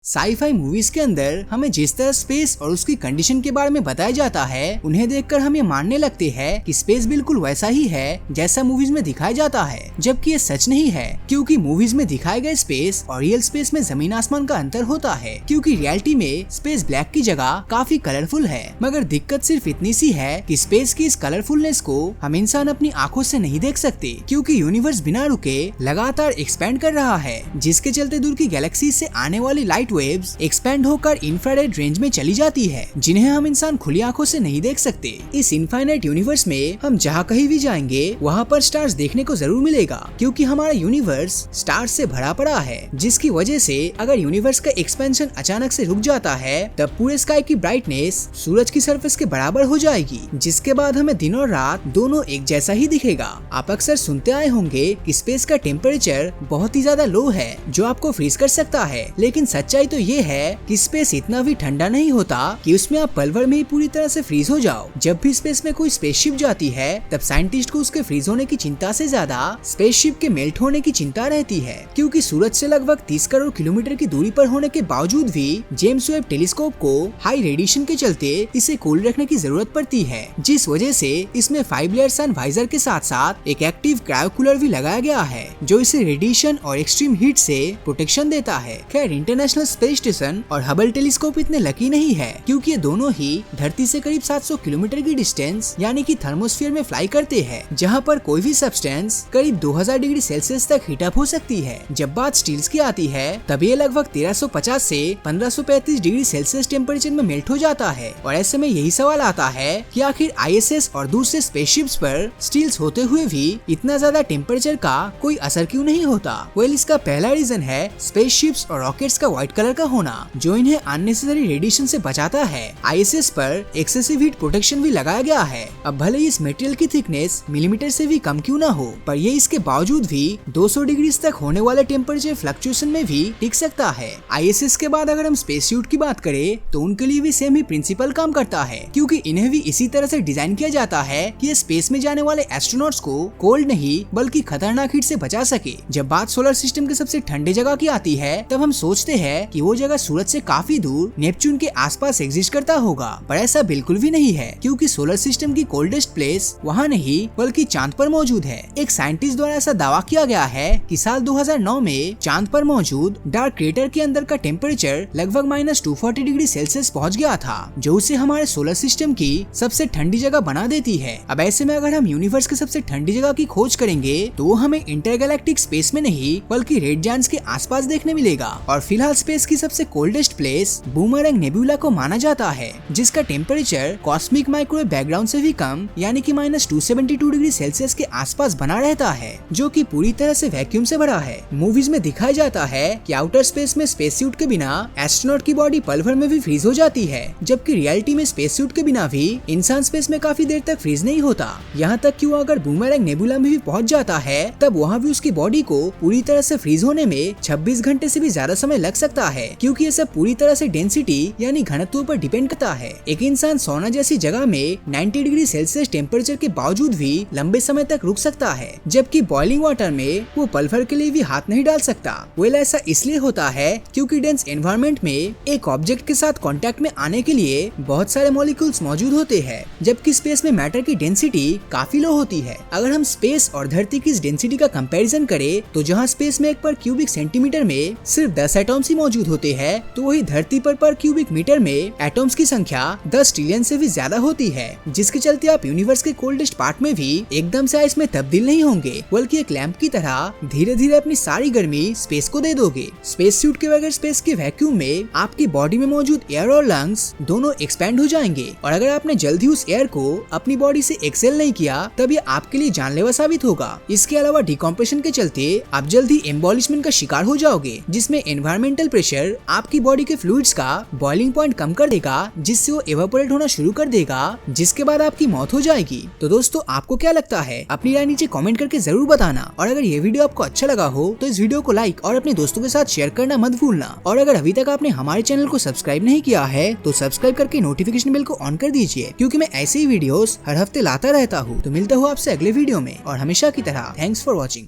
Sci fi movies के अंदर हमें जिस तरह स्पेस और उसकी कंडीशन के बारे में बताया जाता है, उन्हें देखकर हम ये मानने लगते हैं कि स्पेस बिल्कुल वैसा ही है जैसा मूवीज में दिखाया जाता है, जबकि ये सच नहीं है। क्योंकि मूवीज में दिखाए गए स्पेस और रियल स्पेस में जमीन आसमान का अंतर होता है। क्योंकि रियलिटी में स्पेस ब्लैक की जगह काफी कलरफुल है, मगर दिक्कत सिर्फ इतनी सी है कि स्पेस की इस कलरफुलनेस को हम इंसान अपनी आंखों से नहीं देख सकते, क्योंकि यूनिवर्स बिना रुके लगातार एक्सपेंड कर रहा है, जिसके चलते दूर की गैलेक्सी से आने वाली लाइट वेव्स एक्सपेंड होकर इंफ्रारेड रेंज में चली जाती है, जिन्हें हम इंसान खुली आंखों से नहीं देख सकते। इस इनफाइनाइट यूनिवर्स में हम जहाँ कहीं भी जाएंगे वहाँ पर स्टार्स देखने को जरूर मिलेगा, क्योंकि हमारा यूनिवर्स स्टार्स से भरा पड़ा है, जिसकी वजह से अगर यूनिवर्स का एक्सपेंशन अचानक से रुक जाता है तब पूरे स्काई की ब्राइटनेस सूरज की सरफेस के बराबर हो जाएगी, जिसके बाद हमें दिन और रात दोनों एक जैसा ही दिखेगा। आप अक्सर सुनते आए होंगे कि स्पेस का टेम्परेचर बहुत ही ज्यादा लो है जो आपको फ्रीज कर सकता है, लेकिन सच्चाई तो ये है कि स्पेस इतना भी ठंडा नहीं होता कि उसमें आप पल भर में ही पूरी तरह से फ्रीज हो जाओ। जब भी स्पेस में कोई स्पेसशिप जाती है तब साइंटिस्ट को उसके फ्रीज होने की चिंता से ज्यादा स्पेसशिप के मेल्ट होने की चिंता रहती है, क्योंकि सूरज से लगभग 30 करोड़ किलोमीटर की दूरी पर होने के बावजूद भी जेम्स वेब टेलीस्कोप को हाई रेडिएशन के चलते इसे कूल रखने की जरूरत पड़ती है, जिस वजह से इसमें 5 लेयर सन वाइजर के साथ साथ एक एक्टिव क्रायोकूलर भी लगाया गया है जो इसे रेडिएशन और एक्सट्रीम हीट से प्रोटेक्शन देता है। खैर, इंटरनेशनल स्पेस स्टेशन और हबल टेलीस्कोप इतने लकी नहीं है, क्योंकि ये दोनों ही धरती से करीब 700 किलोमीटर की डिस्टेंस यानी कि थर्मोस्फीयर में फ्लाई करते हैं, जहां पर कोई भी सब्सटेंस करीब 2000 डिग्री सेल्सियस तक हीट अप हो सकती है। जब बात स्टील्स की आती है तब ये लगभग 1350 से 1535 डिग्री सेल्सियस टेम्परेचर में मेल्ट हो जाता है। और ऐसे में यही सवाल आता है कि आखिर ISS और दूसरे स्पेसशिप्स पर स्टील्स होते हुए भी इतना ज्यादा टेम्परेचर का कोई असर क्यों नहीं होता? वेल, इसका पहला रीजन है स्पेसशिप्स और रॉकेट्स का व्हाइट कलर का होना, जो इन्हें अननेसेसरी रेडिएशन से बचाता है। ISS पर एक्सेसिव हीट प्रोटेक्शन भी लगाया गया है। अब भले ही इस मटेरियल की थिकनेस मिलीमीटर से भी कम क्यों ना हो, पर ये इसके बावजूद भी 200 डिग्री तक होने वाले टेम्परेचर फ्लक्चुएशन में भी टिक सकता है। ISS के बाद अगर हम स्पेस सूट की बात करें तो उनके लिए भी सेम ही प्रिंसिपल काम करता है, क्योंकि इन्हें भी इसी तरह से डिजाइन किया जाता है कि ये स्पेस में जाने वाले एस्ट्रोनॉट्स को कोल्ड नहीं बल्कि खतरनाक हीट से बचा सके। जब बात सोलर सिस्टम के सबसे ठंडे जगह की आती है तब हम सोचते हैं कि वो जगह सूरज से काफी दूर नेपच्यून के आसपास एग्जिस्ट करता होगा, पर ऐसा बिल्कुल भी नहीं है, क्योंकि सोलर सिस्टम की कोल्डेस्ट प्लेस वहाँ नहीं बल्कि चांद पर मौजूद है। एक साइंटिस्ट द्वारा ऐसा दावा किया गया है कि साल 2009 में चांद पर मौजूद डार्क क्रेटर के अंदर का टेम्परेचर लगभग -240 डिग्री सेल्सियस पहुँच गया था, जो उसे हमारे सोलर सिस्टम की सबसे ठंडी जगह बना देती है। अब ऐसे में अगर हम यूनिवर्स के सबसे ठंडी जगह की खोज करेंगे तो वो हमें इंटरगैलेक्टिक स्पेस में नहीं बल्कि रेड जायंट्स के आसपास देखने मिलेगा। और फिलहाल स्पेस की सबसे कोल्डेस्ट प्लेस बूमरैंग नेबुला को माना जाता है, जिसका टेम्परेचर कॉस्मिक माइक्रोवेव बैकग्राउंड से भी कम यानी कि -272 डिग्री सेल्सियस के आसपास बना रहता है, जो कि पूरी तरह से वैक्यूम से भरा है। मूवीज में दिखाया जाता है कि आउटर स्पेस में स्पेस सूट के बिना एस्ट्रोनॉट की बॉडी पल भर में भी फ्रीज हो जाती है, जबकि रियलिटी में स्पेस सूट के बिना भी इंसान स्पेस में काफी देर तक फ्रीज नहीं होता। यहाँ तक कि वो अगर बूमरैंग नेबुला में भी पहुँच जाता है तब वहाँ भी उसकी बॉडी को पूरी तरह से फ्रीज होने में 26 घंटे से भी ज्यादा समय लग सकता है, क्योंकि ये सब पूरी तरह से डेंसिटी यानी घनत्व पर डिपेंड करता है। एक इंसान सोना जैसी जगह में 90 डिग्री सेल्सियस टेम्परेचर के बावजूद भी लंबे समय तक रुक सकता है, जबकि बॉइलिंग वाटर में वो पल भर के लिए भी हाथ नहीं डाल सकता। वेल, ऐसा इसलिए होता है क्योंकि डेंस एनवायरनमेंट में एक ऑब्जेक्ट के साथ कांटेक्ट में आने के लिए बहुत सारे मॉलिक्यूल्स मौजूद होते हैं, जबकि स्पेस में मैटर की डेंसिटी काफी लो होती है। अगर हम स्पेस और धरती की इस डेंसिटी का कंपैरिजन करें तो जहाँ स्पेस में एक पर क्यूबिक सेंटीमीटर में सिर्फ 10 एटॉम्स ही मौजूद होते हैं, तो वही धरती पर क्यूबिक मीटर में एटॉम्स की संख्या 10 ट्रिलियन से भी ज्यादा होती है, जिसके चलते आप यूनिवर्स के कोल्डेस्ट पार्ट में भी एकदम से आइस में तब्दील नहीं होंगे, बल्कि एक लैंप की तरह धीरे धीरे अपनी सारी गर्मी स्पेस को दे दोगे। स्पेस सूट के बगैर स्पेस के वैक्यूम में आपकी बॉडी में मौजूद एयर और लंग्स दोनों एक्सपेंड हो जाएंगे, और अगर आपने जल्दी उस एयर को अपनी बॉडी से एक्सेल नहीं किया तब ये आपके लिए जानलेवा साबित होगा। इसके अलावा डिकम्प्रेशन के चलते आप जल्दी एम्बॉलिशमेंट का शिकार हो जाओगे, जिसमें एनवायरमेंटल प्रेशर आपकी बॉडी के फ्लूइड्स का बॉइलिंग पॉइंट कम कर देगा, जिससे वो एवापोरेट होना शुरू कर देगा, जिसके बाद आपकी मौत हो जाएगी। तो दोस्तों, आपको क्या लगता है? अपनी राय नीचे कमेंट करके जरूर बताना। और अगर ये वीडियो आपको अच्छा लगा हो तो इस वीडियो को लाइक और अपने दोस्तों के साथ शेयर करना मत भूलना। और अगर अभी तक आपने हमारे चैनल को सब्सक्राइब नहीं किया है तो सब्सक्राइब करके नोटिफिकेशन बेल को ऑन कर दीजिए, क्योंकि मैं ऐसे ही वीडियोस हर हफ्ते लाता रहता हूँ। तो मिलता हूँ आपसे अगले वीडियो में, और हमेशा की तरह थैंक्स फॉर वॉचिंग।